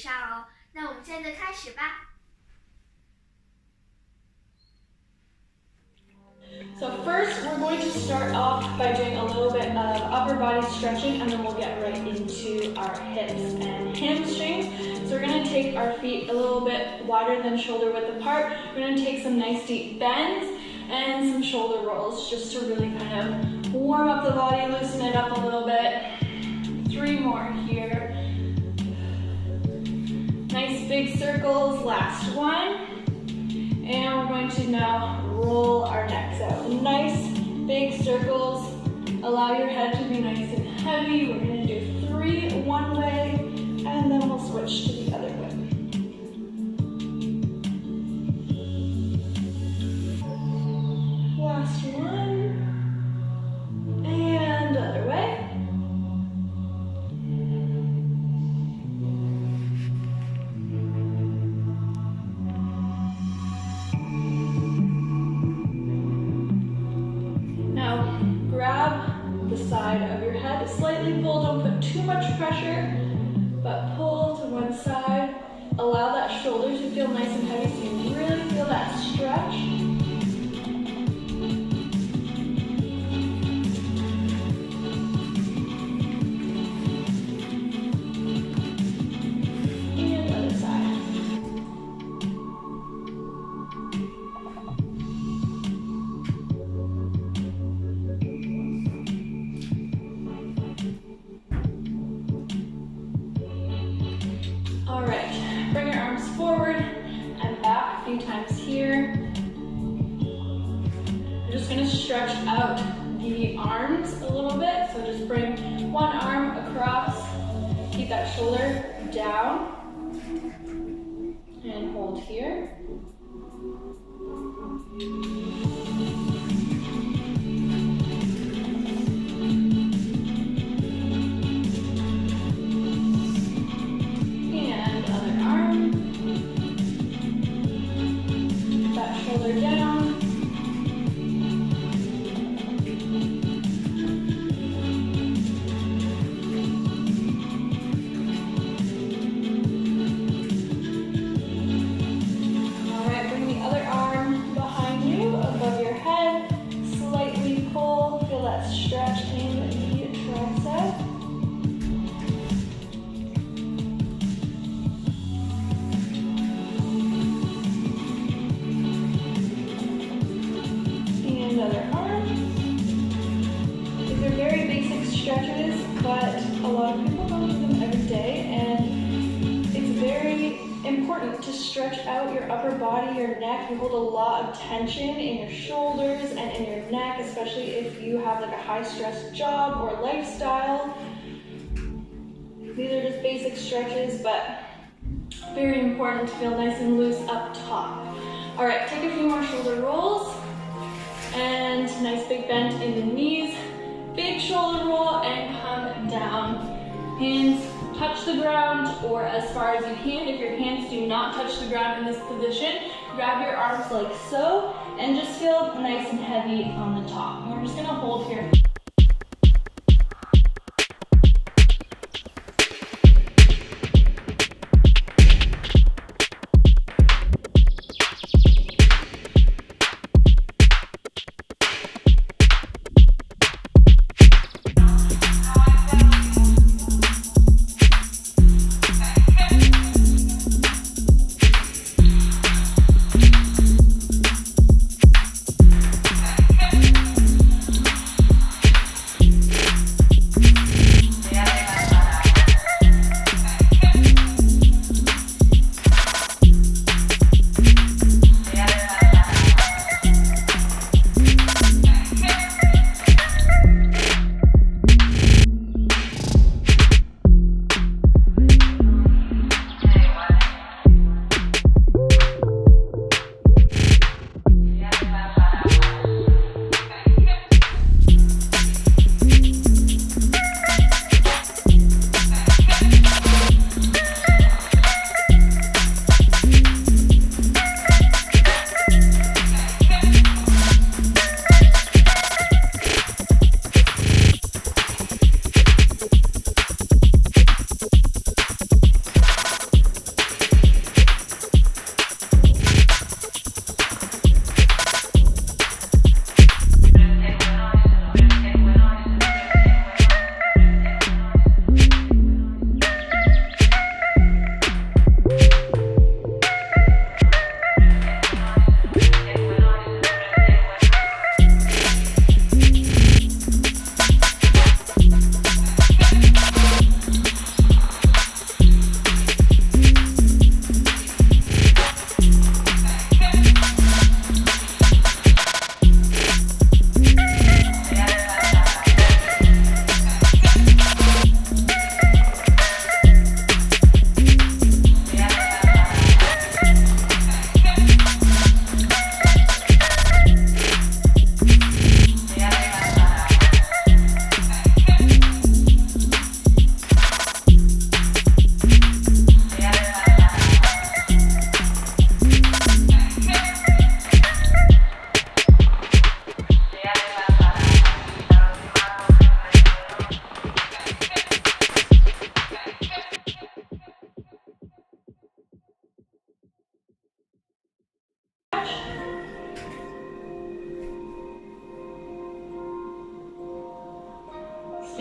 上哦。那我们现在就开始吧。So first, we're going to start off by doing a little bit of upper body stretching, and then we'll get right into our hips and hamstrings. So we're going to take our feet a little bit wider than shoulder width apart. We're going to take some nice deep bends and some shoulder rolls just to really kind of warm up the body, loosen it up a little bit. 3 more here. Nice big circles, last one. And we're going to now roll our necks out. Nice big circles. Allow your head to be nice and heavy. We're going to do 3 one way, and then we'll switch to the other way. Last one. And other way. Side of your head, slightly pull, don't put too much pressure, but pull to one side. Allow that shoulder to feel nice and heavy so you really feel that stretch. And other side. Alright, bring your arms forward and back a few times here. We're just going to stretch out the arms a little bit. So just bring one arm across, keep that shoulder down, and hold here. But a lot of people don't do them every day, and it's very important to stretch out your upper body, your neck. You hold a lot of tension in your shoulders and in your neck, especially if you have like a high-stress job or lifestyle. These are just basic stretches, but very important to feel nice and loose up top. All right, take a few more shoulder rolls, and nice big bend in the knees. Big shoulder roll and come down. Hands touch the ground or as far as you can. If your hands do not touch the ground in this position, grab your arms like so and just feel nice and heavy on the top. And we're just gonna hold here.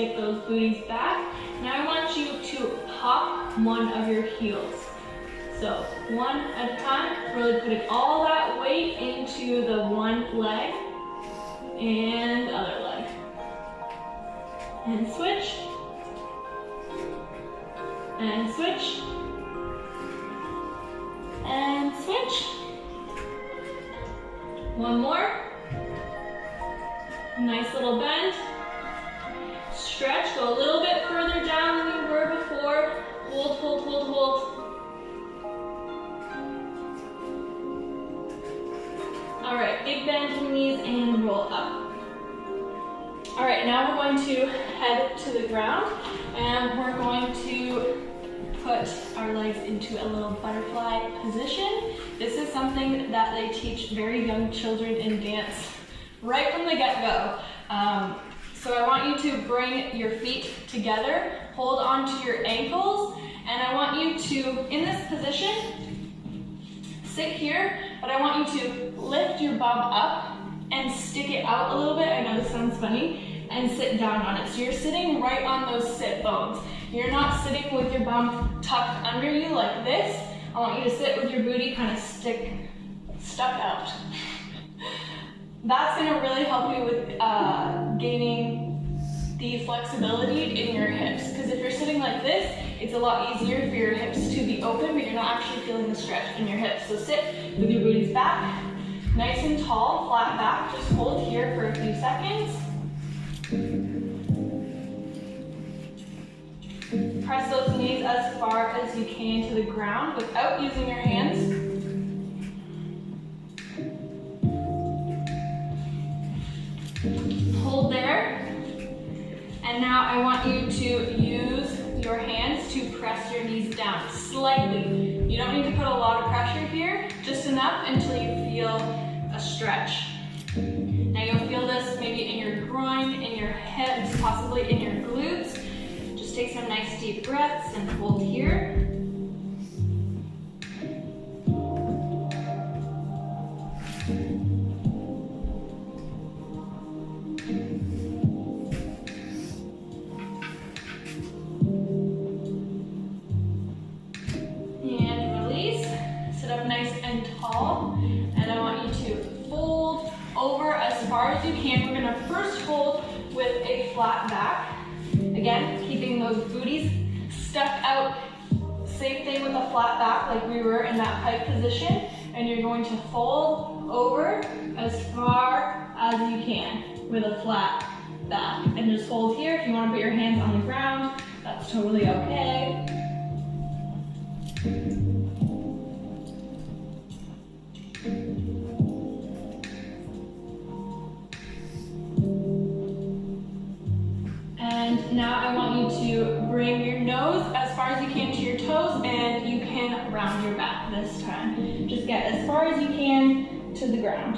stick those booties back. Now I want you to pop one of your heels. So one at a time, really putting all that weight into the one leg and other leg. And switch. And switch. And switch. One more. Nice little bend. Stretch, go a little bit further down than you were before. Hold, hold, hold, hold. All right, big bend in the knees and roll up. All right, now we're going to head to the ground and we're going to put our legs into a little butterfly position. This is something that they teach very young children in dance right from the get-go. So I want you to bring your feet together, hold onto your ankles, and I want you to, in this position, sit here, but I want you to lift your bum up and stick it out a little bit. I know this sounds funny, and sit down on it. So you're sitting right on those sit bones. You're not sitting with your bum tucked under you like this. I want you to sit with your booty kind of stuck out. That's going to really help you with gaining the flexibility in your hips. Because if you're sitting like this, it's a lot easier for your hips to be open, but you're not actually feeling the stretch in your hips. So sit with your booties back, nice and tall, flat back. Just hold here for a few seconds. Press those knees as far as you can to the ground without using your hands. Hold there. And now I want you to use your hands to press your knees down slightly. You don't need to put a lot of pressure here, just enough until you feel a stretch. Now you'll feel this maybe in your groin, in your hips, possibly in your glutes. Just take some nice deep breaths and hold here. And release. Sit up nice and tall. And I want you to fold over as far as you can. We're going to first hold with a flat back. Again, keeping those booties stuck out. Same thing with a flat back like we were in that pike position. And you're going to fold over as far as you can with a flat back. And just hold here. If you want to put your hands on the ground, that's totally okay. And now I want you to bring your nose as far as you can to your toes, and you can round your back this time. Just get as far as you can to the ground.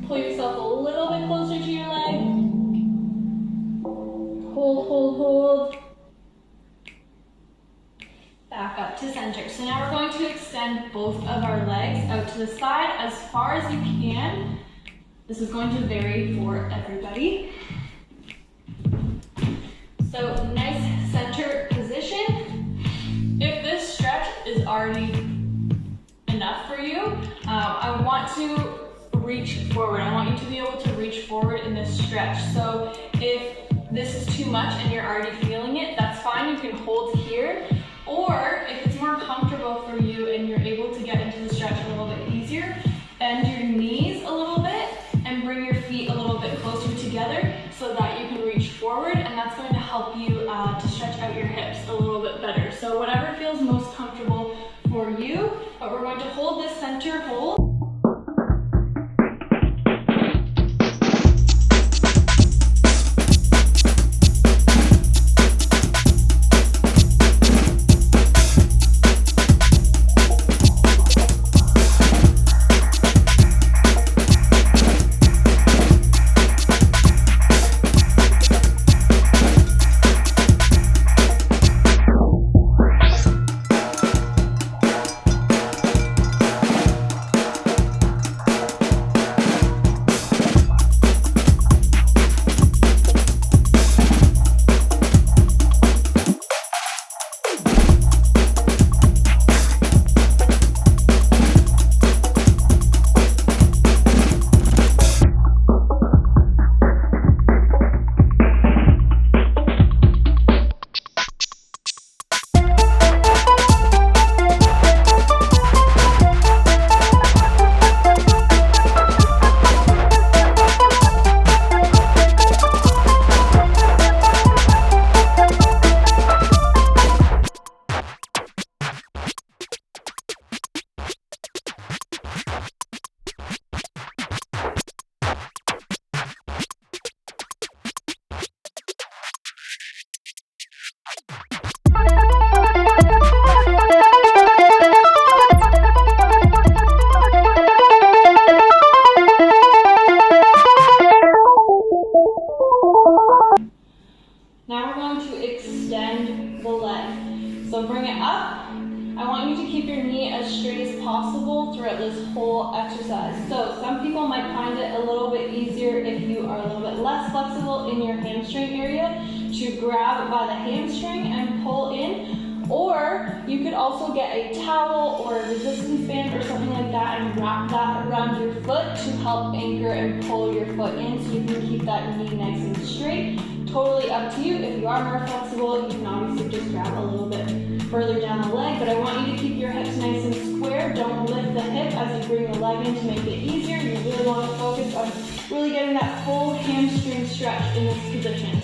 Pull yourself a little bit closer to your leg. Hold, hold, hold. Back up to center. So now we're going to extend both of our legs out to the side as far as you can. This is going to vary for everybody. So nice center position. If this stretch is already enough for you, I want to reach forward. I want you to be able to reach forward in this stretch. So if this is too much and you're already feeling it, that's fine. You can hold here. Or if it's more comfortable for you and you're able to get into the stretch a little bit easier, bend your knees a little bit and bring your feet a little bit closer together so that you can reach forward, and that's going to help you to stretch out your hips a little bit better. So whatever feels most comfortable for you, but we're going to hold this center hold. Now we're going to extend the leg. So bring it up. I want you to keep your knee as straight as possible throughout this whole exercise. So some people might find it a little bit easier if you are a little bit less flexible in your hamstring area to grab by the hamstring and pull in. Or you could also get a towel or a resistance band or something like that and wrap that around your foot to help anchor and pull your foot in so you can keep that knee nice and straight. Totally up to you. If you are more flexible, you can obviously just grab a little bit further down the leg, but I want you to keep your hips nice and square. Don't lift the hip as you bring the leg in to make it easier. You really want to focus on really getting that full hamstring stretch in this position.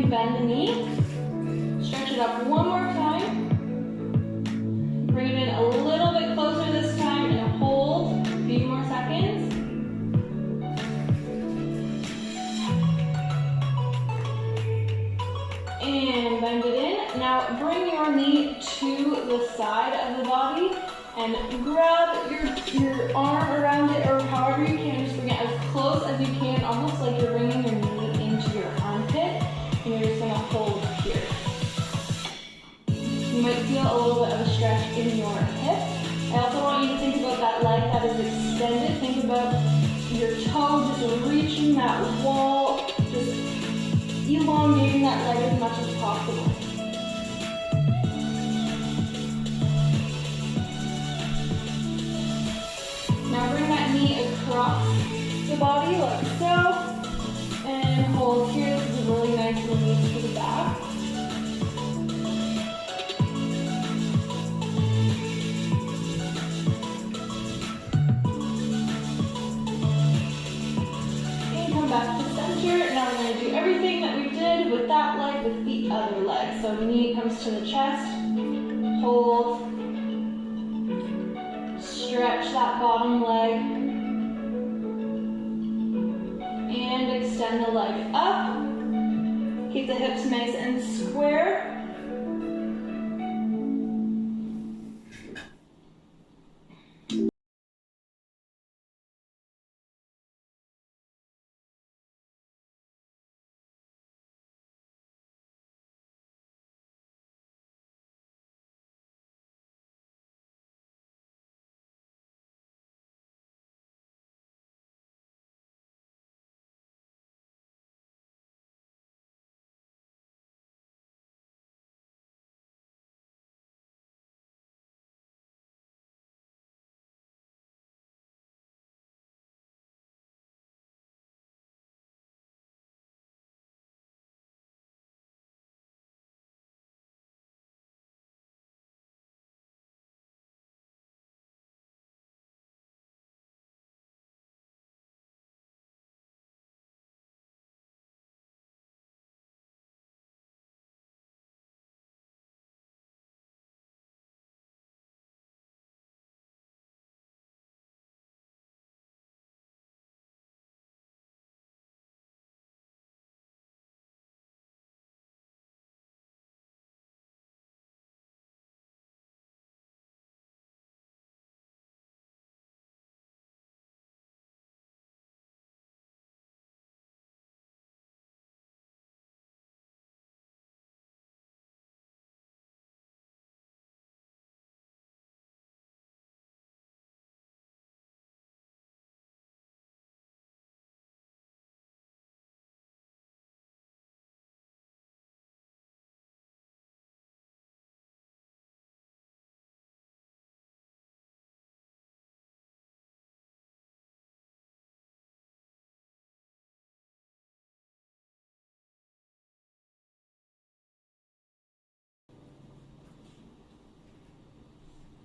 Bend the knee, stretch it up one more time, bring it in a little bit closer this time and hold a few more seconds. And bend it in. Now bring your knee to the side of the body and grab your arm around it, or however you can, just bring it as close as you can, almost like you're bringing your knee into your armpit. And you're just going to hold here. You might feel a little bit of a stretch in your hip. I also want you to think about that leg that is extended. Think about your toe just reaching that wall, just elongating that leg as much as possible. Now bring that knee across the body like so. And hold here. This is a really nice release to the back. And come back to center. Now we're going to do everything that we did it with that leg, with the other leg. So knee comes to the chest, hold, stretch that bottom leg, and extend the leg up. Keep the hips nice and square.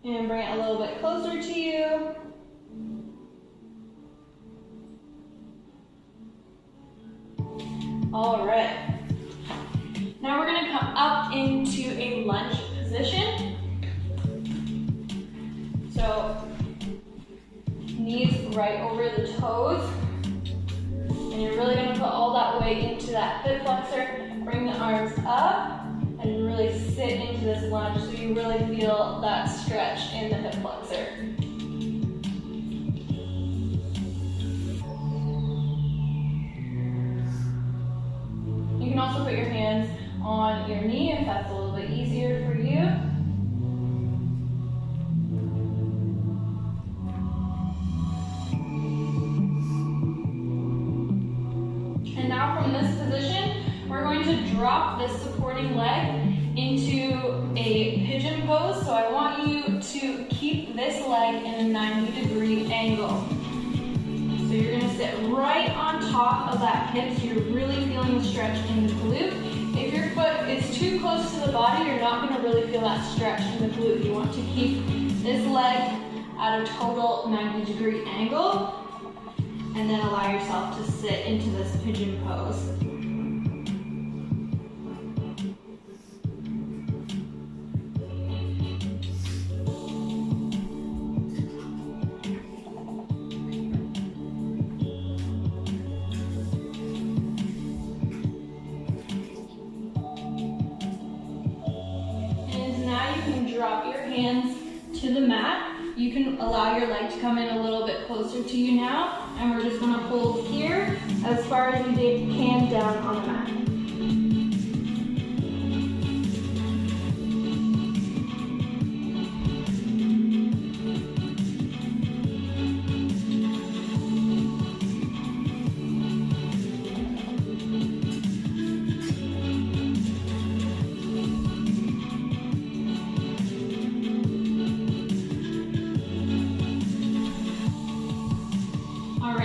And bring it a little bit closer to you. All right. Now we're gonna come up into a lunge position. So knees right over the toes. And you're really gonna put all that weight into that hip flexor. Bring the arms up and really sit into this lunge so you really feel that stretch in the hip flexor. You can also put your hands on your knee if that's a little bit easier for you. And now from this position, we're going to drop this supporting leg into a pigeon pose. So I want you to keep this leg in a 90-degree angle. So you're gonna sit right on top of that hip, so you're really feeling the stretch in the glute. If your foot is too close to the body, you're not gonna really feel that stretch in the glute. You want to keep this leg at a total 90-degree angle, and then allow yourself to sit into this pigeon pose. Drop your hands to the mat. You can allow your leg to come in a little bit closer to you now, and we're just going to hold here as far as you can down on the mat.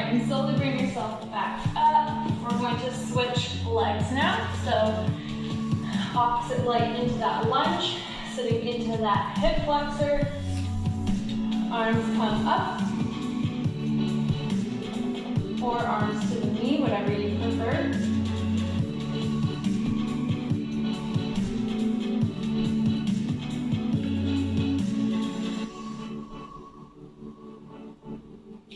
And slowly bring yourself back up. We're going to switch legs now. So opposite leg into that lunge, sitting into that hip flexor. Arms come up, or arms to the knee, whatever you prefer.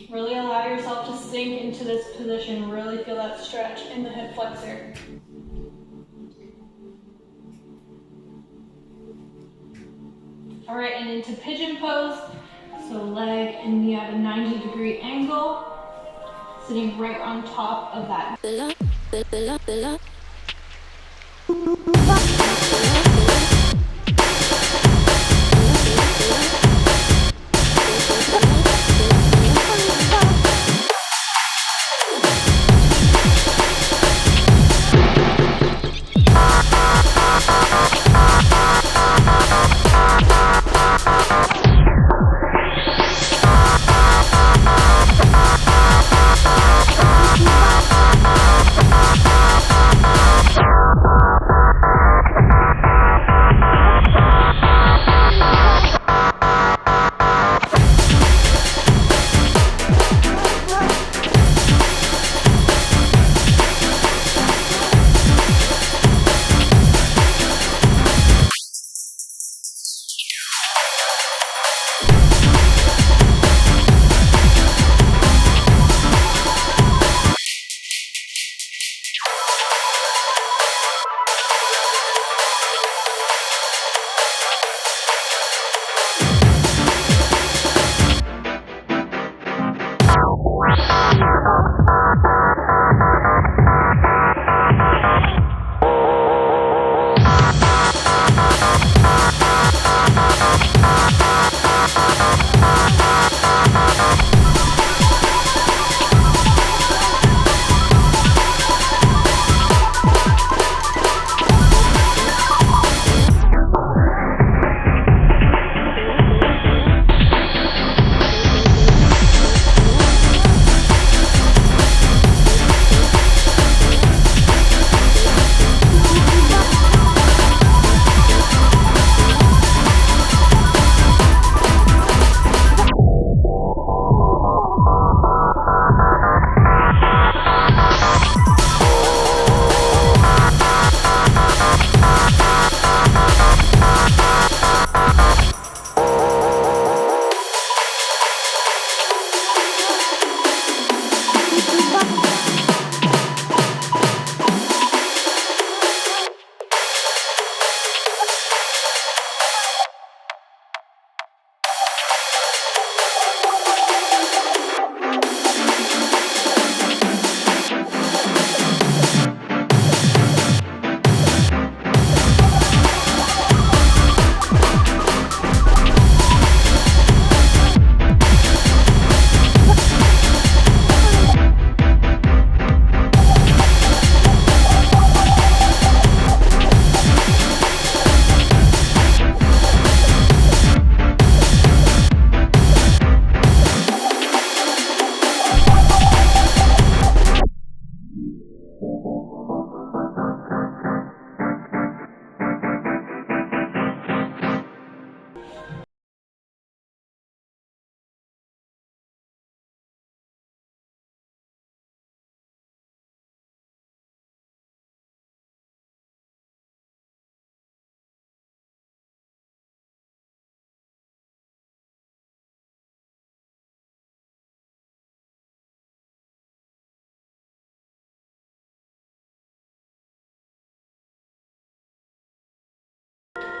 Really allow yourself to sink into this position. Really feel that stretch in the hip flexor. All right, and into pigeon pose. So leg and knee at a 90-degree angle, sitting right on top of that.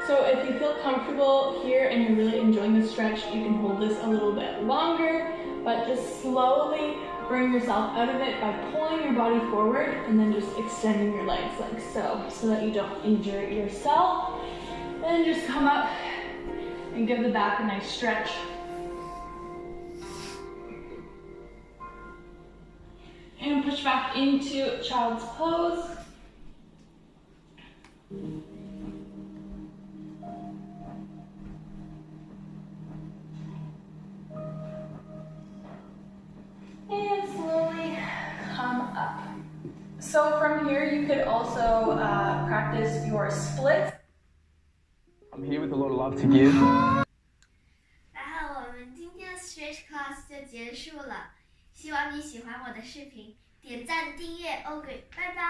So if you feel comfortable here and you're really enjoying the stretch, you can hold this a little bit longer, but just slowly bring yourself out of it by pulling your body forward and then just extending your legs like so that you don't injure yourself. Then just come up and give the back a nice stretch. And push back into child's pose. And slowly come up. So from here, you could also practice your splits. I'm here with a lot of love to give. 然后我们今天的 stretch class 就结束了，希望你喜欢我的视频，点赞、订阅，OK，拜拜。